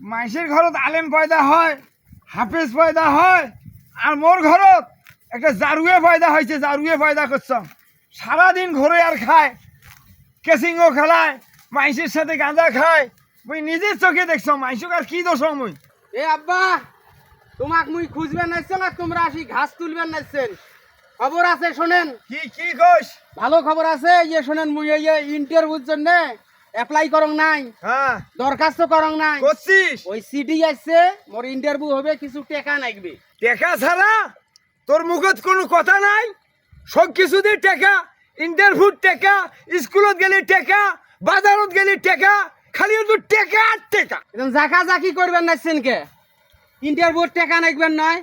মাইসের ঘরত আলেম পয়দা হয়, হাফেজ পয়দা হয়, আর মোর ঘরত একটা জারুয়ে পয়দা হয়েছে, জারুয়ে পয়দা করছম। সারাদিন ঘরে আর খায়, কেসিংও খেলায়, মাইসের সাথে গাঁজা খায়। মুই নিজের চোখে দেখছম, মাইসক আর কি দোষ মুই। এ আব্বা, তোমাক মুই খুঁজবেন নাইছো না তোমরা আসি ঘাস তুলবেন নাইছেন? খবর আছে শোনেন। কি কি কইস? ভালো খবর আছে, ইয়ে শোনেন, মুই এই ইন্টারভিউর জন্য অ্যাপ্লাই করং নাই, হ্যাঁ দরখাস্ত করং নাই। করছিস? ওই সিডি আসছে, মোর ইন্টারভিউ হবে, কিছু টাকা লাগবে। টেকা ছাড়া তোর মুখত কোনো কথা নাই? সব কিছু দিয়ে টেকা, ইন্টারভিউ টেকা, স্কুলত গেলে টেকা, বাজারত গেলে টেকা, খালি তো টেকা আর টেকা। এখন জাকা জাকি করবেন নাইছেন কে? ইন্টারভিউ টাকা নাইবেন নয়,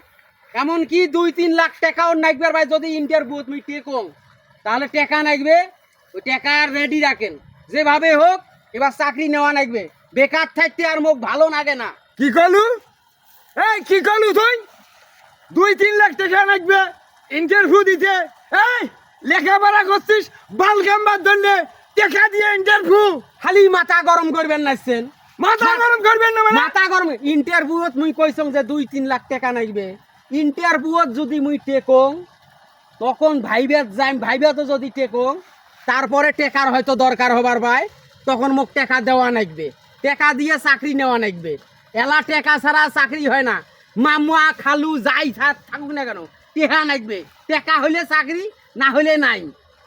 এমনকি 2-3 লাখ টাকাও নাইবার ভাই। যদি ইন্টারভিউ তুমি টেকং তাহলে টাকা নাইবে, ওই টাকা রেডি রাখেন। যেভাবে হোক এবার চাকরি নেওয়া নাইবে, বেকার থাকতে আর মুখ ভালো লাগে না। কি কলু? এই কি কলু তুই? 2-3 লাখ টাকা লাগবে ইন্টারভিউ দিতে? এই লেখাপড়া করছিস বাল গাম্বার জন্য টাকা দিয়ে ইন্টারভিউ? খালি মাথা গরম করবেন নাইছেন। মাথা গরম করবেন না মানে? মাথা গরম ইন্টারভিউত মুই কইছং যে 2-3 লাখ টাকা নাইবে। ইন্টারভিউত যদি মুই টেকং তখন ভাইবে যাই, ভাইবে তো যদি টেকং তারপরে টেকার হয়তো দরকার হবার ভাই, তখন মোক টাকা দেওয়া নাইবে, টাকা দিয়ে চাকরি নেওয়া নাইবে। এলা টাকা ছাড়া চাকরি হয় না। মামা খালু যাই থাকুক না কেন টেকা নাইবে। টাকা হইলে চাকরি, না হইলে নাই।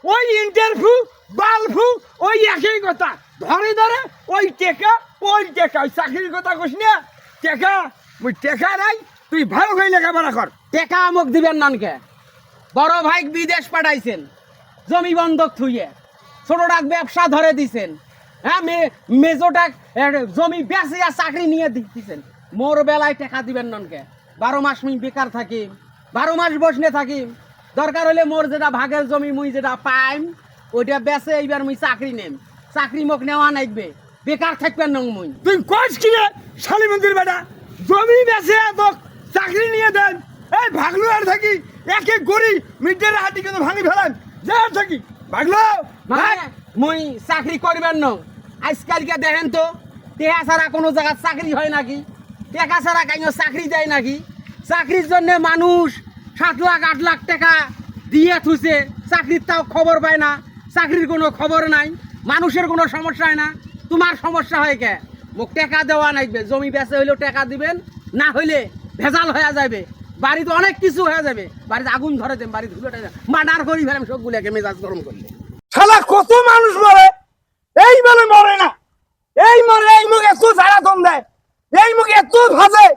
ওই ইন্টারভিউ বালভু ওই একই কথা, ধরে ধরে ওই টেকা ওই টেকা, ওই চাকরির কথা কইস না। টেকা ওই টেকা নাই, তুই ভালো করে লেখাপড়া কর। টাকা আমাক দিবেন নানকে? বড় ভাই বিদেশ পাঠাইছেন, জমি বন্ধক থুইয়ে, ছোটটাক ব্যবসা ধরে দিছেন, হ্যাঁ মেজোটাক জমি বেচিয়া চাকরি নিয়ে দিচ্ছেন। মোর বেলায় টাকা দিবেন নানকে? 12 মাস মুই বেকার থাকিম, 12 মাস বসনে থাকিম। দরকার হলে মোর যেটা ভাগের জমি মুই যেটা পাইম ওইটা বেচে এইবার মুই চাকরি নেম। চাকরি মোক নেওয়া নাইবে, বেকার থাকবেন নং মুই। তুই কইস কি রে শালি মন্দির বেটা? জমি বেচে তোক চাকরি নিয়ে দেন? এই ভাগলু আর থাকি এক এক গড়ি মিটের হাতি কিন্তু ভাঙি ফেলান, যা আর থাকি ভাগলো ভাগ। মুই চাকরি করবেন ন? আজকালকে দেখেন তো টেকা ছাড়া কোনো জায়গায় চাকরি হয় নাকি? টেকা ছাড়া কেন চাকরি দেয় নাকি? চাকরির জন্য মানুষ 7 লাখ 8 লাখ টাকা দিয়ে থুছে, চাকরির তাও খবর পায় না। চাকরির কোনো খবর নাই, মানুষের কোনো সমস্যা হয় না। তোমার সমস্যা হয় কে? মোক টাকা দেওয়া নাইবে, জমি বেচে হইলেও টাকা দিবেন, না হইলে ভেজাল হয়ে যাবে, বাড়িতে অনেক কিছু হয়ে যাবে, বাড়িতে আগুন ধরে দেন, বাড়ি ধুলোটা মার্ডার করি ফেলাম সবগুলোকে মেজাজ গরম করলে। শালা কত মানুষ মরে, এই মানে মরে না, এই মরে, এই মুখ এত জ্বালাতন দেয়, এই মুখ এত ভাজে,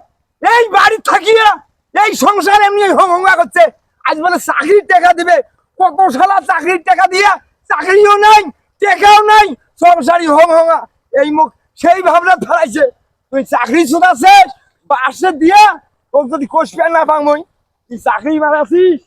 এই বাড়ি থাকিয়া এই সংসার এমনি হোমা করছে। আজ বলে চাকরির টাকা দিবে, কত শালা চাকরির টাকা দিয়া চাকরিও নাই, টাকাও নাই, সংসারই হোমা। এই মুখ সেই ভাবনা ফেলাইছে। তুই চাকরি ছুটাছিস বাসে দিয়া, তোর যদি কোষ পেন না পাং, তুই চাকরি মারাছিস।